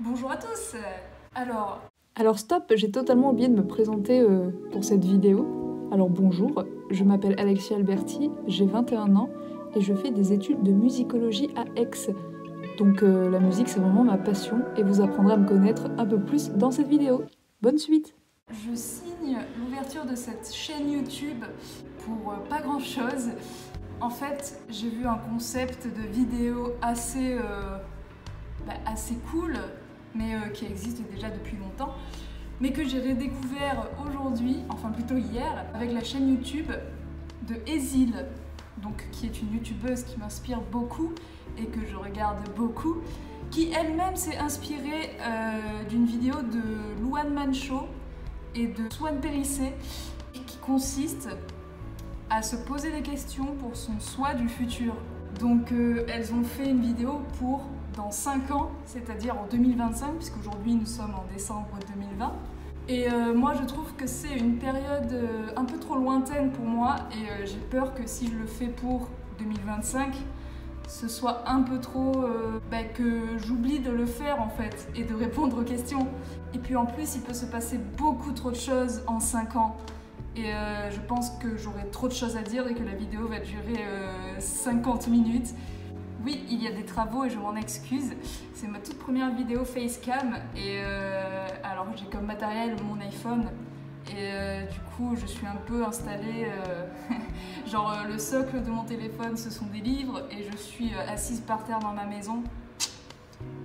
Bonjour à tous. Alors stop, j'ai totalement oublié de me présenter pour cette vidéo. Alors bonjour, je m'appelle Alexia Alberti, j'ai 21 ans et je fais des études de musicologie à Aix. Donc la musique c'est vraiment ma passion et vous apprendrez à me connaître un peu plus dans cette vidéo. Bonne suite! Je signe l'ouverture de cette chaîne YouTube pour pas grand chose. En fait, j'ai vu un concept de vidéo assez cool, mais qui existe déjà depuis longtemps, mais que j'ai redécouvert aujourd'hui, enfin plutôt hier, avec la chaîne YouTube de Ezil, donc qui est une youtubeuse qui m'inspire beaucoup et que je regarde beaucoup, qui elle-même s'est inspirée d'une vidéo de Louane Mancho et de Swan Périssé, qui consiste à se poser des questions pour son soi du futur. Donc elles ont fait une vidéo pour dans 5 ans, c'est-à-dire en 2025, puisqu'aujourd'hui nous sommes en décembre 2020. Et moi je trouve que c'est une période un peu trop lointaine pour moi et j'ai peur que si je le fais pour 2025, ce soit un peu trop que j'oublie de le faire en fait et de répondre aux questions. Et puis en plus il peut se passer beaucoup trop de choses en 5 ans. Et je pense que j'aurai trop de choses à dire et que la vidéo va durer 50 minutes. Oui, il y a des travaux et je m'en excuse. C'est ma toute première vidéo facecam et alors j'ai comme matériel mon iPhone et du coup je suis un peu installée, genre le socle de mon téléphone ce sont des livres et je suis assise par terre dans ma maison.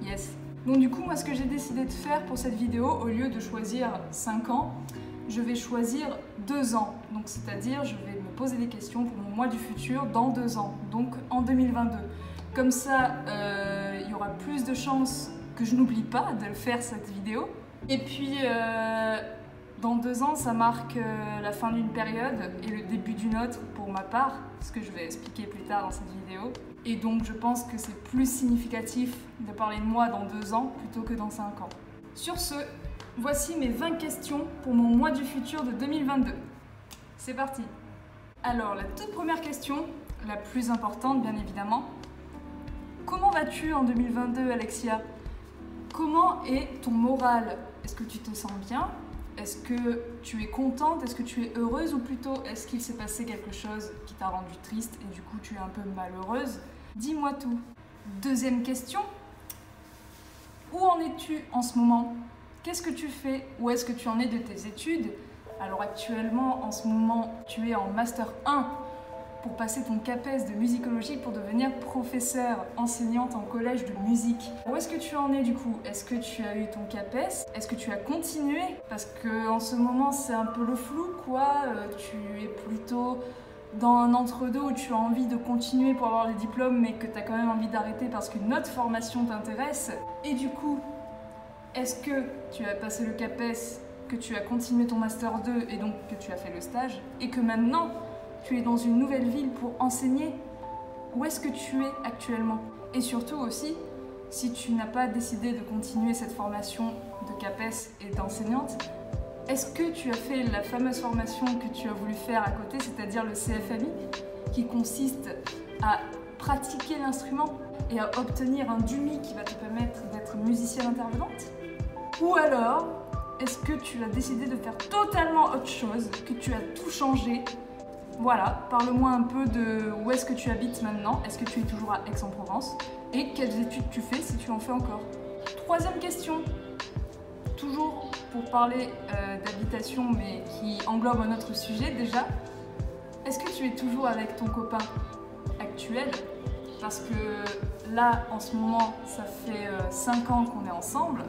Yes. Donc du coup moi ce que j'ai décidé de faire pour cette vidéo, au lieu de choisir 5 ans, je vais choisir 2 ans. Donc c'est-à-dire je vais me poser des questions pour mon moi du futur dans 2 ans, donc en 2022. Comme ça, il y aura plus de chances que je n'oublie pas de faire cette vidéo. Et puis, dans 2 ans, ça marque la fin d'une période et le début d'une autre pour ma part, ce que je vais expliquer plus tard dans cette vidéo. Et donc, je pense que c'est plus significatif de parler de moi dans 2 ans plutôt que dans 5 ans. Sur ce, voici mes 20 questions pour mon moi du futur de 2022. C'est parti! Alors, la toute première question, la plus importante bien évidemment, comment vas-tu en 2022, Alexia? Comment est ton moral? Est-ce que tu te sens bien? Est-ce que tu es contente? Est-ce que tu es heureuse? Ou plutôt, est-ce qu'il s'est passé quelque chose qui t'a rendue triste et du coup tu es un peu malheureuse? Dis-moi tout. Deuxième question. Où en es-tu en ce moment? Qu'est-ce que tu fais? Où est-ce que tu en es de tes études? Alors actuellement, en ce moment, tu es en Master 1 pour passer ton CAPES de musicologie pour devenir professeure enseignante en collège de musique. Où est-ce que tu en es du coup? Est-ce que tu as eu ton CAPES? Est-ce que tu as continué? Parce qu'en ce moment c'est un peu le flou quoi, tu es plutôt dans un entre-deux où tu as envie de continuer pour avoir le diplôme mais que tu as quand même envie d'arrêter parce qu'une autre formation t'intéresse. Et du coup, est-ce que tu as passé le CAPES, que tu as continué ton Master 2 et donc que tu as fait le stage et que maintenant tu es dans une nouvelle ville pour enseigner? Où est-ce que tu es actuellement? Et surtout aussi, si tu n'as pas décidé de continuer cette formation de CAPES et d'enseignante, est-ce que tu as fait la fameuse formation que tu as voulu faire à côté, c'est-à-dire le CFMI, qui consiste à pratiquer l'instrument et à obtenir un DUMI qui va te permettre d'être musicienne intervenante? Ou alors, est-ce que tu as décidé de faire totalement autre chose, que tu as tout changé? Voilà, parle-moi un peu de où est-ce que tu habites maintenant, est-ce que tu es toujours à Aix-en-Provence et quelles études tu fais si tu en fais encore. Troisième question, toujours pour parler d'habitation mais qui englobe un autre sujet déjà, est-ce que tu es toujours avec ton copain actuel? Parce que là en ce moment ça fait 5 ans qu'on est ensemble,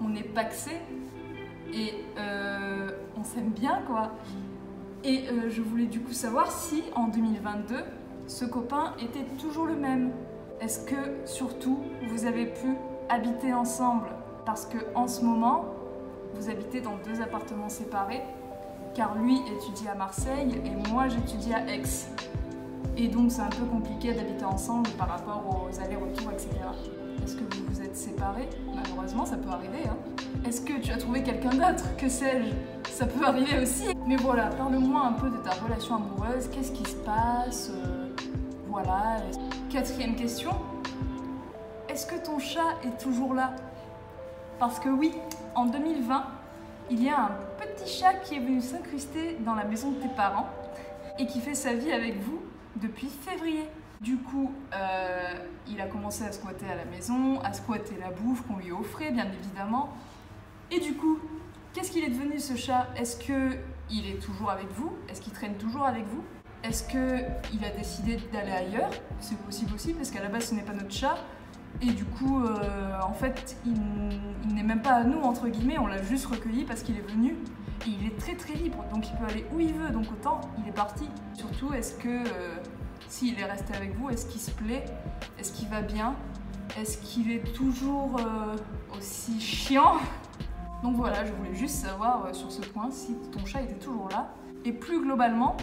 on est pacsés et on s'aime bien quoi. Et je voulais du coup savoir si en 2022, ce copain était toujours le même. Est-ce que surtout vous avez pu habiter ensemble? Parce que en ce moment, vous habitez dans 2 appartements séparés, car lui étudie à Marseille et moi j'étudie à Aix. Et donc c'est un peu compliqué d'habiter ensemble par rapport aux allers-retours, etc. Est-ce que vous vous êtes séparés? Malheureusement, ça peut arriver. Hein. Est-ce que tu as trouvé quelqu'un d'autre? Que sais-je? Ça peut arriver aussi. Mais voilà, parle-moi un peu de ta relation amoureuse. Qu'est-ce qui se passe? Voilà. Quatrième question. Est-ce que ton chat est toujours là? Parce que oui, en 2020, il y a un petit chat qui est venu s'incruster dans la maison de tes parents et qui fait sa vie avec vous depuis février. Du coup, il a commencé à squatter à la maison, à squatter la bouffe qu'on lui offrait, bien évidemment. Et du coup, qu'est-ce qu'il est devenu ce chat? Est-ce qu'il est toujours avec vous? Est-ce qu'il traîne toujours avec vous? Est-ce qu'il a décidé d'aller ailleurs? C'est possible aussi, parce qu'à la base, ce n'est pas notre chat. Et du coup, en fait, il n'est même pas à nous, entre guillemets, on l'a juste recueilli parce qu'il est venu. Et il est très très libre, donc il peut aller où il veut, donc autant il est parti. Surtout, est-ce que s'il est resté avec vous, est-ce qu'il se plaît? Est-ce qu'il va bien? Est-ce qu'il est toujours aussi chiant? Donc voilà, je voulais juste savoir sur ce point si ton chat était toujours là. Et plus globalement,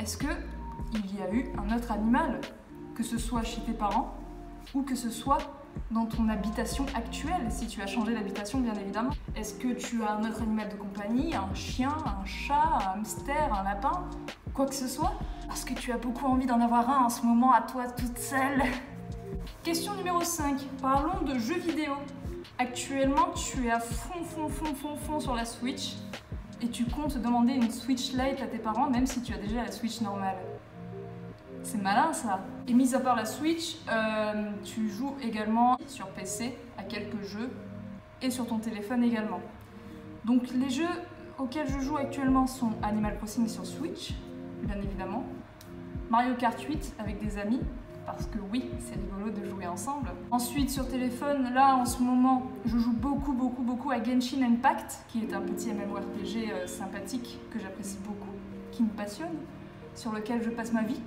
est-ce qu'il y a eu un autre animal, que ce soit chez et parents ou que ce soit dans ton habitation actuelle, si tu as changé d'habitation bien évidemment. Est-ce que tu as un autre animal de compagnie, un chien, un chat, un hamster, un lapin, quoi que ce soit? Parce que tu as beaucoup envie d'en avoir un en ce moment à toi toute seule. Question numéro 5, parlons de jeux vidéo. Actuellement, tu es à fond sur la Switch et tu comptes demander une Switch Lite à tes parents même si tu as déjà la Switch normale. C'est malin ça. Et mis à part la Switch, tu joues également sur PC à quelques jeux et sur ton téléphone également. Donc les jeux auxquels je joue actuellement sont Animal Crossing sur Switch, bien évidemment, Mario Kart 8 avec des amis, parce que oui, c'est rigolo de jouer ensemble. Ensuite sur téléphone, là en ce moment, je joue beaucoup à Genshin Impact, qui est un petit MMORPG sympathique que j'apprécie beaucoup, qui me passionne, sur lequel je passe ma vie.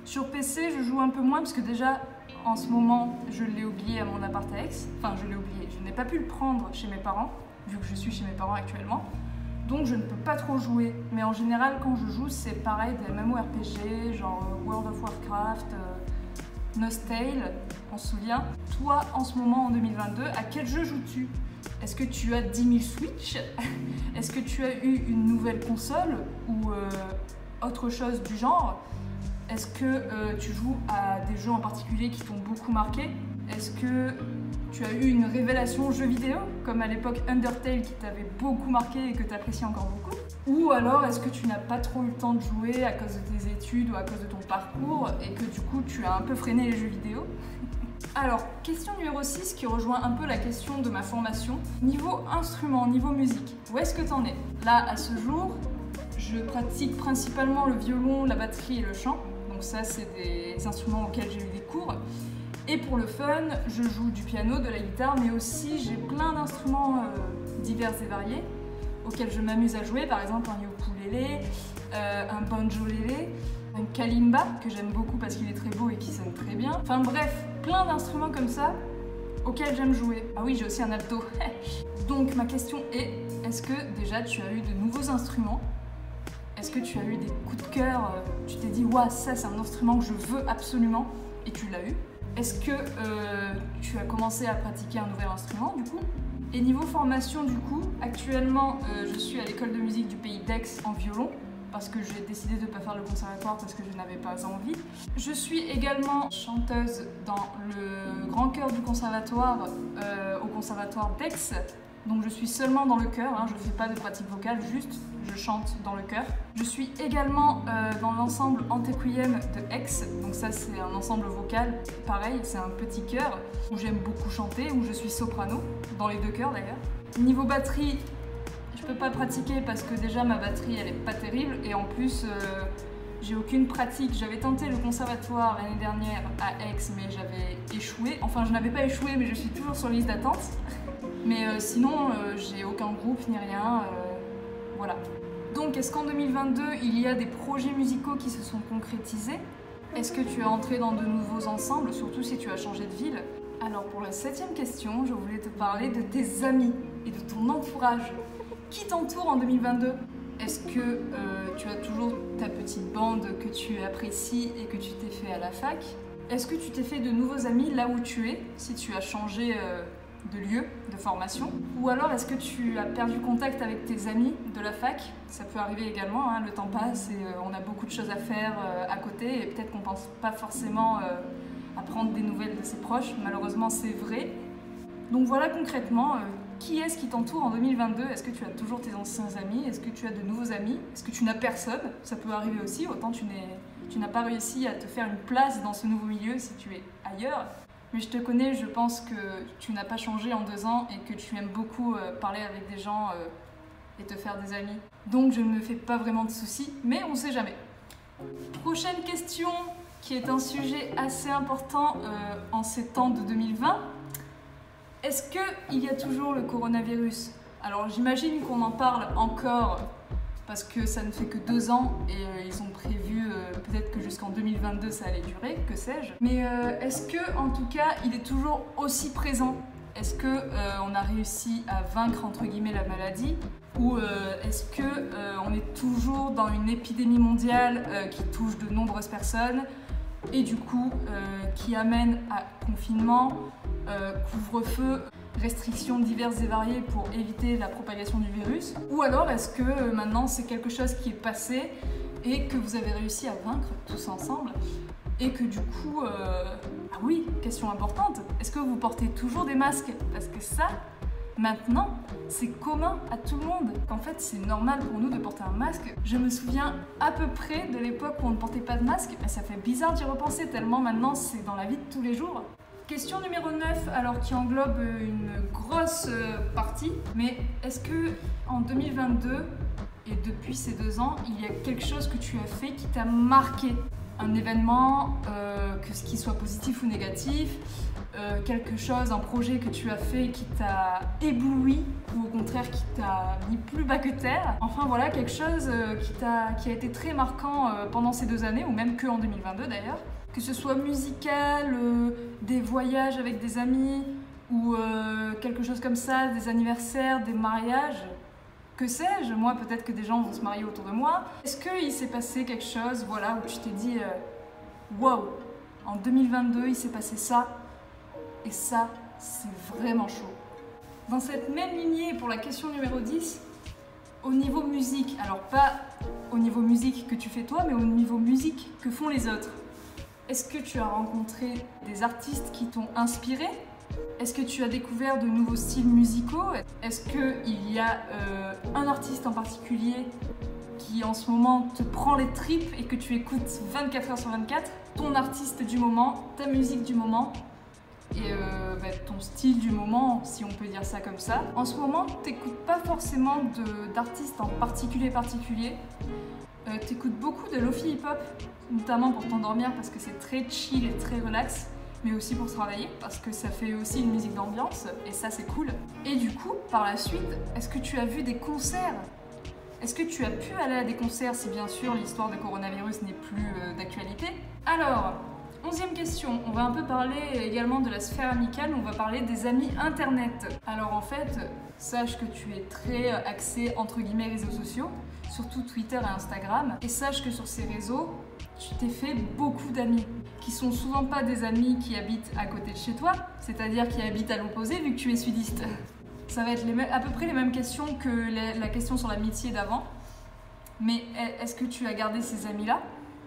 Sur PC, je joue un peu moins parce que déjà, en ce moment, je l'ai oublié à mon appart à Aix. Enfin, je l'ai oublié, je n'ai pas pu le prendre chez mes parents, vu que je suis chez mes parents actuellement. Donc je ne peux pas trop jouer. Mais en général, quand je joue, c'est pareil, des MMORPG, genre World of Warcraft, Nostale, on se souvient. Toi, en ce moment, en 2022, à quel jeu joues-tu? Est-ce que tu as 10 000 Switch? Est-ce que tu as eu une nouvelle console ou autre chose du genre? Est-ce que tu joues à des jeux en particulier qui t'ont beaucoup marqué? Est-ce que tu as eu une révélation jeu vidéo, comme à l'époque Undertale qui t'avait beaucoup marqué et que tu apprécies encore beaucoup? Ou alors est-ce que tu n'as pas trop eu le temps de jouer à cause de tes études ou à cause de ton parcours et que du coup tu as un peu freiné les jeux vidéo? Alors, question numéro 6 qui rejoint un peu la question de ma formation. Niveau instrument, niveau musique, où est-ce que t'en es? Là, à ce jour, je pratique principalement le violon, la batterie et le chant. Donc ça, c'est des instruments auxquels j'ai eu des cours. Et pour le fun, je joue du piano, de la guitare, mais aussi j'ai plein d'instruments divers et variés auxquels je m'amuse à jouer. Par exemple, un ukulélé, un banjolélé, un kalimba, que j'aime beaucoup parce qu'il est très beau et qui sonne très bien. Enfin bref, plein d'instruments comme ça auxquels j'aime jouer. Ah oui, j'ai aussi un alto. Donc ma question est, est-ce que déjà tu as eu de nouveaux instruments? Est-ce que tu as eu des coups de cœur? Tu t'es dit, ouais, ça c'est un instrument que je veux absolument, et tu l'as eu? Est-ce que tu as commencé à pratiquer un nouvel instrument du coup? Et niveau formation du coup, actuellement je suis à l'école de musique du pays d'Aix en violon, parce que j'ai décidé de ne pas faire le conservatoire parce que je n'avais pas envie. Je suis également chanteuse dans le grand chœur du conservatoire, au conservatoire d'Aix. Donc je suis seulement dans le chœur, hein, je ne fais pas de pratique vocale, juste je chante dans le chœur. Je suis également dans l'ensemble Antequiem de Aix, donc ça c'est un ensemble vocal, pareil, c'est un petit chœur où j'aime beaucoup chanter, où je suis soprano, dans les deux chœurs d'ailleurs. Niveau batterie, je peux pas pratiquer parce que déjà ma batterie elle est pas terrible et en plus j'ai aucune pratique. J'avais tenté le conservatoire l'année dernière à Aix mais j'avais échoué. Enfin je n'avais pas échoué mais je suis toujours sur liste d'attente. Mais sinon j'ai aucun groupe ni rien, voilà. Donc est-ce qu'en 2022 il y a des projets musicaux qui se sont concrétisés? Est-ce que tu es entré dans de nouveaux ensembles, surtout si tu as changé de ville? Alors pour la 7e question, je voulais te parler de tes amis et de ton entourage. Qui t'entoure en 2022? Est-ce que tu as toujours ta petite bande que tu apprécies et que tu t'es fait à la fac? Est-ce que tu t'es fait de nouveaux amis là où tu es, si tu as changé de lieu de formation? Ou alors est-ce que tu as perdu contact avec tes amis de la fac? Ça peut arriver également, hein, le temps passe et on a beaucoup de choses à faire à côté et peut-être qu'on ne pense pas forcément à prendre des nouvelles de ses proches. Malheureusement c'est vrai. Donc voilà concrètement Qui est-ce qui t'entoure en 2022? Est-ce que tu as toujours tes anciens amis? Est-ce que tu as de nouveaux amis? Est-ce que tu n'as personne? Ça peut arriver aussi, autant tu n'as pas réussi à te faire une place dans ce nouveau milieu si tu es ailleurs. Mais je te connais, je pense que tu n'as pas changé en 2 ans et que tu aimes beaucoup parler avec des gens et te faire des amis. Donc je ne me fais pas vraiment de soucis, mais on ne sait jamais. Prochaine question, qui est un sujet assez important en ces temps de 2020. Est-ce qu'il y a toujours le coronavirus? Alors j'imagine qu'on en parle encore parce que ça ne fait que 2 ans et ils ont prévu peut-être que jusqu'en 2022 ça allait durer, que sais-je. Mais est-ce que en tout cas il est toujours aussi présent? Est-ce qu'on a réussi à vaincre entre guillemets la maladie? Ou est-ce qu'on est toujours dans une épidémie mondiale qui touche de nombreuses personnes et du coup qui amène à confinement, couvre-feu, restrictions diverses et variées pour éviter la propagation du virus? Ou alors est-ce que maintenant c'est quelque chose qui est passé et que vous avez réussi à vaincre tous ensemble et que du coup, ah oui, question importante, est-ce que vous portez toujours des masques? Parce que ça, maintenant, c'est commun à tout le monde. En fait, c'est normal pour nous de porter un masque. Je me souviens à peu près de l'époque où on ne portait pas de masque, mais ça fait bizarre d'y repenser tellement maintenant c'est dans la vie de tous les jours. Question numéro 9, alors qui englobe une grosse partie, mais est-ce que en 2022 et depuis ces 2 ans, il y a quelque chose que tu as fait qui t'a marqué? Un événement, que ce qui soit positif ou négatif, quelque chose, un projet que tu as fait qui t'a ébloui ou au contraire qui t'a mis plus bas que terre. Enfin voilà, quelque chose qui a été très marquant pendant ces 2 années ou même que en 2022 d'ailleurs. Que ce soit musical, des voyages avec des amis ou quelque chose comme ça, des anniversaires, des mariages. Que sais-je, moi peut-être que des gens vont se marier autour de moi. Est-ce qu'il s'est passé quelque chose, voilà, où tu t'es dit wow, en 2022 il s'est passé ça et ça c'est vraiment chaud. Dans cette même lignée pour la question numéro 10, au niveau musique, alors pas au niveau musique que tu fais toi, mais au niveau musique que font les autres. Est-ce que tu as rencontré des artistes qui t'ont inspiré? Est-ce que tu as découvert de nouveaux styles musicaux? Est-ce qu'il y a un artiste en particulier qui en ce moment te prend les tripes et que tu écoutes 24 heures sur 24? Ton artiste du moment, ta musique du moment et ton style du moment, si on peut dire ça comme ça. En ce moment, t'écoutes pas forcément d'artistes en particulier. T'écoutes beaucoup de lofi hip-hop, notamment pour t'endormir parce que c'est très chill et très relax, mais aussi pour travailler parce que ça fait aussi une musique d'ambiance et ça c'est cool. Et du coup, par la suite, est-ce que tu as vu des concerts? Est-ce que tu as pu aller à des concerts si bien sûr l'histoire de coronavirus n'est plus d'actualité? Alors, 11e question, on va un peu parler également de la sphère amicale, on va parler des amis internet. Alors en fait, sache que tu es très axé entre guillemets réseaux sociaux, surtout Twitter et Instagram, et sache que sur ces réseaux, tu t'es fait beaucoup d'amis, qui sont souvent pas des amis qui habitent à côté de chez toi, c'est-à-dire qui habitent à l'opposé vu que tu es sudiste. Ça va être à peu près les mêmes questions que la question sur l'amitié d'avant, mais est-ce que tu as gardé ces amis-là?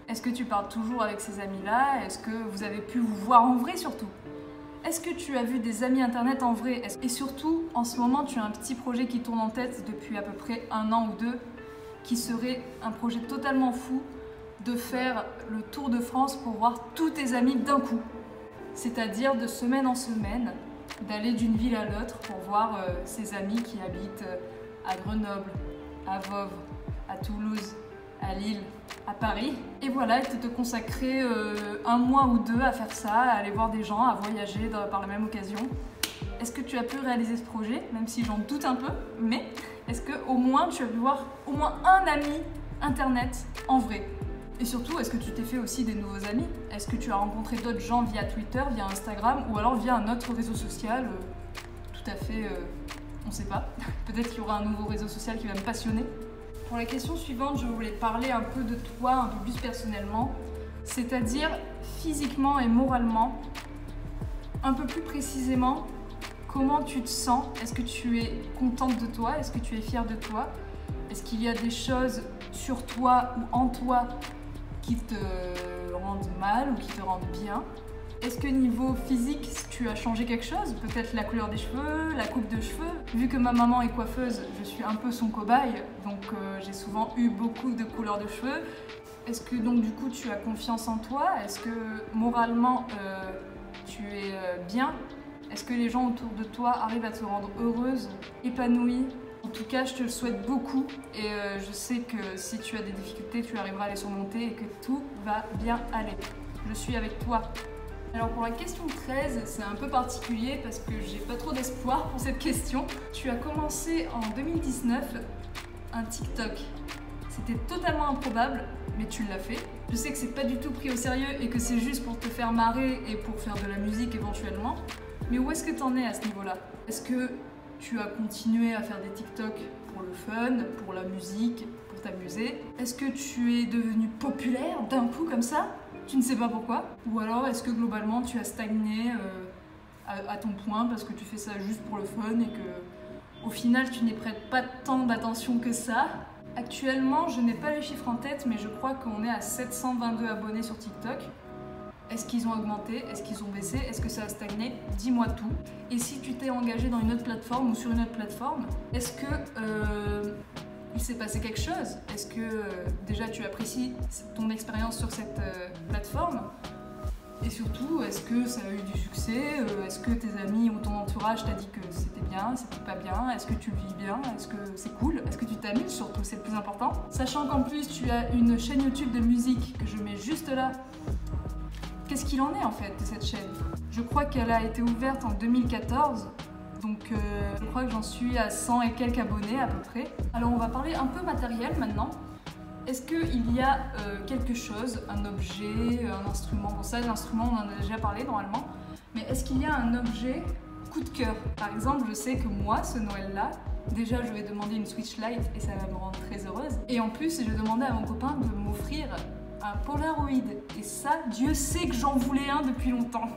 Est-ce que tu parles toujours avec ces amis-là? Est-ce que vous avez pu vous voir en vrai surtout? Est-ce que tu as vu des amis internet en vrai? Et surtout, en ce moment, tu as un petit projet qui tourne en tête depuis à peu près 1 an ou 2, qui serait un projet totalement fou de faire le tour de France pour voir tous tes amis d'un coup. C'est-à-dire de semaine en semaine, d'aller d'une ville à l'autre pour voir ses amis qui habitent à Grenoble, à Voves, à Toulouse, à Lille, à Paris. Et voilà, et de te consacrer 1 mois ou 2 à faire ça, à aller voir des gens, à voyager par la même occasion. Est-ce que tu as pu réaliser ce projet, même si j'en doute un peu, mais est-ce qu'au moins tu as pu voir au moins un ami internet en vrai? Et surtout, est-ce que tu t'es fait aussi des nouveaux amis? Est-ce que tu as rencontré d'autres gens via Twitter, via Instagram ou alors via un autre réseau social tout à fait, on sait pas. Peut-être qu'il y aura un nouveau réseau social qui va me passionner. Pour la question suivante, je voulais parler un peu de toi, un peu plus personnellement, c'est-à-dire physiquement et moralement. Un peu plus précisément, comment tu te sens? Est-ce que tu es contente de toi? Est-ce que tu es fière de toi? Est-ce qu'il y a des choses sur toi ou en toi qui te rendent mal ou qui te rendent bien? Est-ce que niveau physique, tu as changé quelque chose? Peut-être la couleur des cheveux, la coupe de cheveux? Vu que ma maman est coiffeuse, je suis un peu son cobaye, donc j'ai souvent eu beaucoup de couleurs de cheveux. Est-ce que donc du coup tu as confiance en toi? Est-ce que moralement tu es bien? Est-ce que les gens autour de toi arrivent à te rendre heureuse, épanouie? En tout cas, je te le souhaite beaucoup et je sais que si tu as des difficultés, tu arriveras à les surmonter et que tout va bien aller. Je suis avec toi. Alors pour la question 13, c'est un peu particulier parce que j'ai pas trop d'espoir pour cette question. Tu as commencé en 2019 un TikTok. C'était totalement improbable, mais tu l'as fait. Je sais que c'est pas du tout pris au sérieux et que c'est juste pour te faire marrer et pour faire de la musique éventuellement. Mais où est-ce que t'en es à ce niveau-là? Est-ce que tu as continué à faire des TikTok pour le fun, pour la musique, pour t'amuser? Est-ce que tu es devenu populaire d'un coup comme ça? Tu ne sais pas pourquoi? Ou alors est-ce que globalement tu as stagné à ton point parce que tu fais ça juste pour le fun et que au final tu n'y prêtes pas tant d'attention que ça? Actuellement, je n'ai pas les chiffres en tête, mais je crois qu'on est à 722 abonnés sur TikTok. Est-ce qu'ils ont augmenté? Est-ce qu'ils ont baissé? Est-ce que ça a stagné? Dis-moi tout. Et si tu t'es engagé dans une autre plateforme ou sur une autre plateforme, est-ce que il s'est passé quelque chose? Est-ce que déjà tu apprécies ton expérience sur cette plateforme? Et surtout, est-ce que ça a eu du succès? Est-ce que tes amis ou ton entourage t'a dit que c'était bien, c'était pas bien? Est-ce que tu le vis bien? Est-ce que c'est cool? Est-ce que tu t'amuses surtout? C'est le plus important. Sachant qu'en plus tu as une chaîne YouTube de musique que je mets juste là. Qu'est-ce qu'il en est en fait de cette chaîne? Je crois qu'elle a été ouverte en 2014. Donc je crois que j'en suis à 100 et quelques abonnés à peu près. Alors on va parler un peu matériel maintenant. Est-ce qu'il y a quelque chose, un objet, un instrument? Bon ça, l'instrument on en a déjà parlé normalement. Mais est-ce qu'il y a un objet coup de cœur? Par exemple, je sais que moi, ce Noël-là, déjà je vais demander une Switch Lite et ça va me rendre très heureuse. Et en plus, je demandais à mon copain de m'offrir un Polaroid. Et ça, Dieu sait que j'en voulais un depuis longtemps.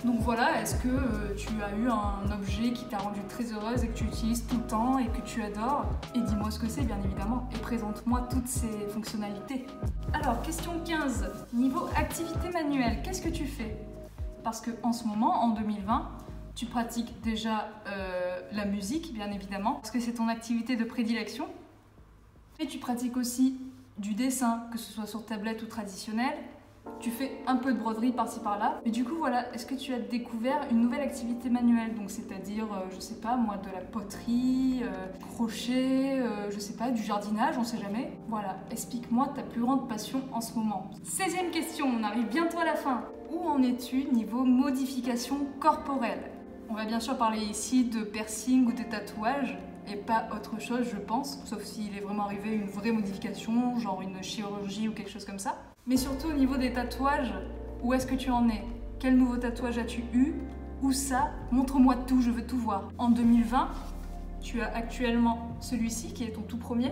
Donc voilà, est-ce que tu as eu un objet qui t'a rendu très heureuse et que tu utilises tout le temps et que tu adores? Et dis-moi ce que c'est, bien évidemment, et présente-moi toutes ces fonctionnalités. Alors, question 15. Niveau activité manuelle, qu'est-ce que tu fais? Parce qu'en ce moment, en 2020, tu pratiques déjà la musique, bien évidemment, parce que c'est ton activité de prédilection. Et tu pratiques aussi du dessin, que ce soit sur tablette ou traditionnel. Tu fais un peu de broderie par-ci par-là. Mais du coup, voilà, est-ce que tu as découvert une nouvelle activité manuelle? Donc, c'est-à-dire, je sais pas, moi, de la poterie, crochet, je sais pas, du jardinage, on sait jamais. Voilà, explique-moi ta plus grande passion en ce moment. 16e question, on arrive bientôt à la fin. Où en es-tu niveau modification corporelle? On va bien sûr parler ici de piercing ou de tatouage. Et pas autre chose, je pense, sauf s'il est vraiment arrivé une vraie modification, genre une chirurgie ou quelque chose comme ça. Mais surtout au niveau des tatouages, où est-ce que tu en es? Quel nouveau tatouage as-tu eu? Où ça? Montre-moi tout, je veux tout voir. En 2020, tu as actuellement celui-ci qui est ton tout premier.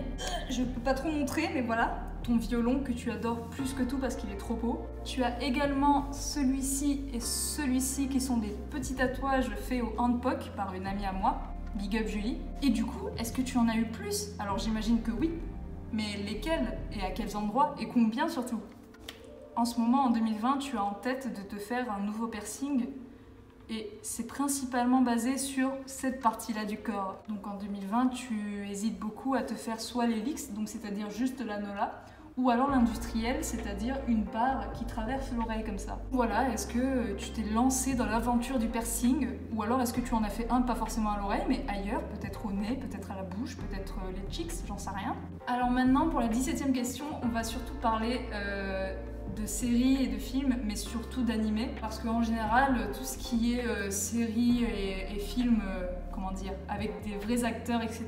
Je peux pas trop montrer, mais voilà. Ton violon que tu adores plus que tout parce qu'il est trop beau. Tu as également celui-ci et celui-ci qui sont des petits tatouages faits au handpoke par une amie à moi. Big up Julie. Et du coup, est-ce que tu en as eu plus? Alors j'imagine que oui, mais lesquels et à quels endroits et combien surtout? En ce moment, en 2020, tu as en tête de te faire un nouveau piercing et c'est principalement basé sur cette partie-là du corps. Donc en 2020, tu hésites beaucoup à te faire soit l'hélix, donc c'est-à-dire juste l'anneau là, ou alors l'industriel, c'est-à-dire une barre qui traverse l'oreille comme ça. Voilà, est-ce que tu t'es lancé dans l'aventure du piercing, ou alors est-ce que tu en as fait un, pas forcément à l'oreille, mais ailleurs, peut-être au nez, peut-être à la bouche, peut-être les cheeks, j'en sais rien. Alors maintenant, pour la 17e question, on va surtout parler de séries et de films, mais surtout d'animés, parce qu'en général, tout ce qui est séries et films, comment dire, avec des vrais acteurs, etc.,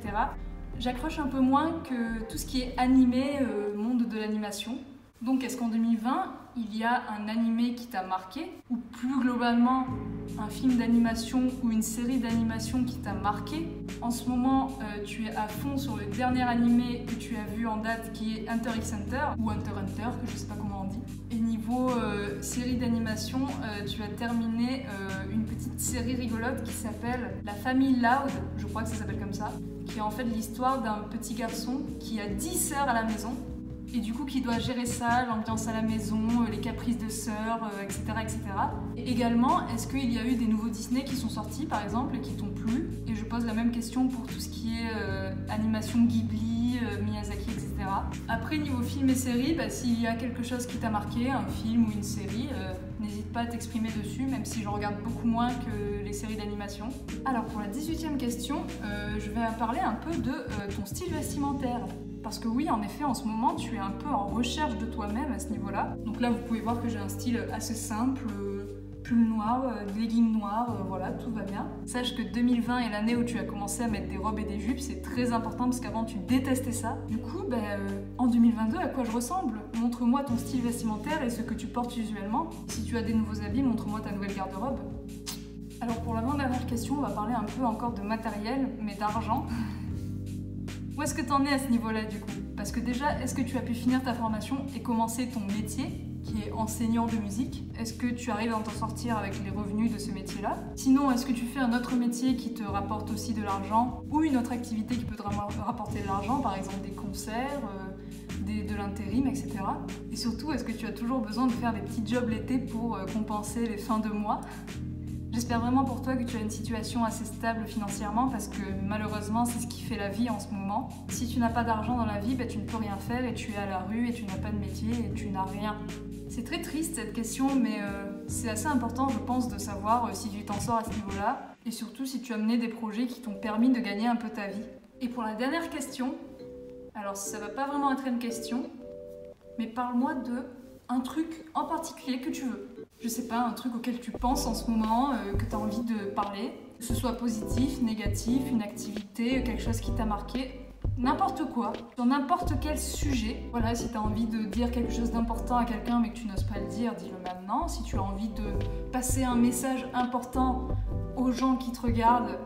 j'accroche un peu moins que tout ce qui est animé, monde de l'animation. Donc est-ce qu'en 2020, il y a un animé qui t'a marqué? Ou plus globalement, un film d'animation ou une série d'animation qui t'a marqué? En ce moment, tu es à fond sur le dernier animé que tu as vu en date qui est Hunter x Hunter, ou Hunter x Hunter, que je sais pas comment on dit. Et niveau série d'animation, tu as terminé une petite série rigolote qui s'appelle La Famille Loud, je crois que ça s'appelle comme ça, qui est en fait l'histoire d'un petit garçon qui a 10 sœurs à la maison. et du coup qui doit gérer ça, l'ambiance à la maison, les caprices de sœurs, etc., etc. Et également, est-ce qu'il y a eu des nouveaux Disney qui sont sortis par exemple et qui t'ont plu? Et je pose la même question pour tout ce qui est animation Ghibli, Miyazaki, etc. Après, niveau film et séries, s'il y a quelque chose qui t'a marqué, un film ou une série, n'hésite pas à t'exprimer dessus, même si je regarde beaucoup moins que les séries d'animation. Alors pour la 18e question, je vais parler un peu de ton style vestimentaire. Parce que oui, en effet, en ce moment, tu es un peu en recherche de toi-même à ce niveau-là. Donc là, vous pouvez voir que j'ai un style assez simple, pull noir, leggings noirs, voilà, tout va bien. Sache que 2020 est l'année où tu as commencé à mettre des robes et des jupes, c'est très important parce qu'avant tu détestais ça. Du coup, en 2022, à quoi je ressemble? Montre-moi ton style vestimentaire et ce que tu portes usuellement. Si tu as des nouveaux habits, montre-moi ta nouvelle garde-robe. Alors pour l'avant-dernière question, on va parler un peu encore de matériel, mais d'argent. Où est-ce que tu en es à ce niveau-là du coup? Parce que déjà, est-ce que tu as pu finir ta formation et commencer ton métier, qui est enseignant de musique? Est-ce que tu arrives à t'en sortir avec les revenus de ce métier-là? Sinon, est-ce que tu fais un autre métier qui te rapporte aussi de l'argent ou une autre activité qui peut te rapporter de l'argent, par exemple des concerts, de l'intérim, etc. Et surtout, est-ce que tu as toujours besoin de faire des petits jobs l'été pour compenser les fins de mois? J'espère vraiment pour toi que tu as une situation assez stable financièrement parce que malheureusement c'est ce qui fait la vie en ce moment. Si tu n'as pas d'argent dans la vie, tu ne peux rien faire et tu es à la rue et tu n'as pas de métier et tu n'as rien. C'est très triste cette question mais c'est assez important je pense de savoir si tu t'en sors à ce niveau-là et surtout si tu as mené des projets qui t'ont permis de gagner un peu ta vie. Et pour la dernière question, alors ça va pas vraiment être une question, mais parle-moi de un truc en particulier que tu veux. Je sais pas, un truc auquel tu penses en ce moment, que tu as envie de parler, que ce soit positif, négatif, une activité, quelque chose qui t'a marqué, n'importe quoi, sur n'importe quel sujet. Voilà, si tu as envie de dire quelque chose d'important à quelqu'un mais que tu n'oses pas le dire, dis-le maintenant. Si tu as envie de passer un message important aux gens qui te regardent,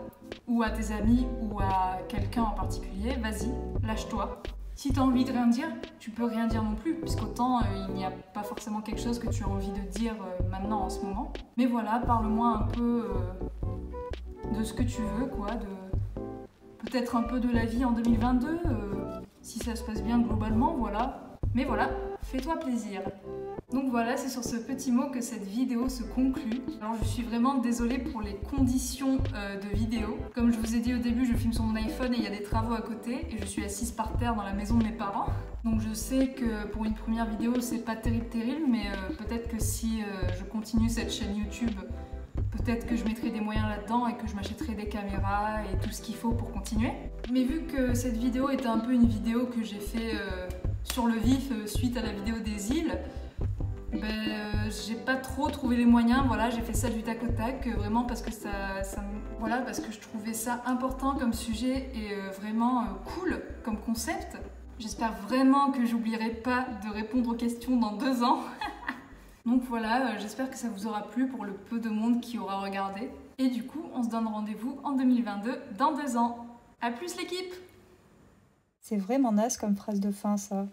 ou à tes amis, ou à quelqu'un en particulier, vas-y, lâche-toi. Si tu as envie de rien dire, tu peux rien dire non plus, puisqu'autant il n'y a pas forcément quelque chose que tu as envie de dire maintenant en ce moment. Mais voilà, parle-moi un peu de ce que tu veux, quoi, peut-être un peu de la vie en 2022, si ça se passe bien globalement, voilà. Mais voilà, fais-toi plaisir. Donc voilà, c'est sur ce petit mot que cette vidéo se conclut. Alors je suis vraiment désolée pour les conditions de vidéo. Comme je vous ai dit au début, je filme sur mon iPhone et il y a des travaux à côté et je suis assise par terre dans la maison de mes parents. Donc je sais que pour une première vidéo, c'est pas terrible, mais peut-être que si je continue cette chaîne YouTube, peut-être que je mettrai des moyens là-dedans et que je m'achèterai des caméras et tout ce qu'il faut pour continuer. Mais vu que cette vidéo était un peu une vidéo que j'ai fait sur le vif suite à la vidéo des îles, j'ai pas trop trouvé les moyens, voilà, j'ai fait ça du tac au tac, vraiment parce que parce que je trouvais ça important comme sujet et vraiment cool comme concept. J'espère vraiment que j'oublierai pas de répondre aux questions dans 2 ans. Donc voilà, j'espère que ça vous aura plu pour le peu de monde qui aura regardé. Et du coup, on se donne rendez-vous en 2022, dans 2 ans. A plus l'équipe! C'est vraiment naze comme phrase de fin ça.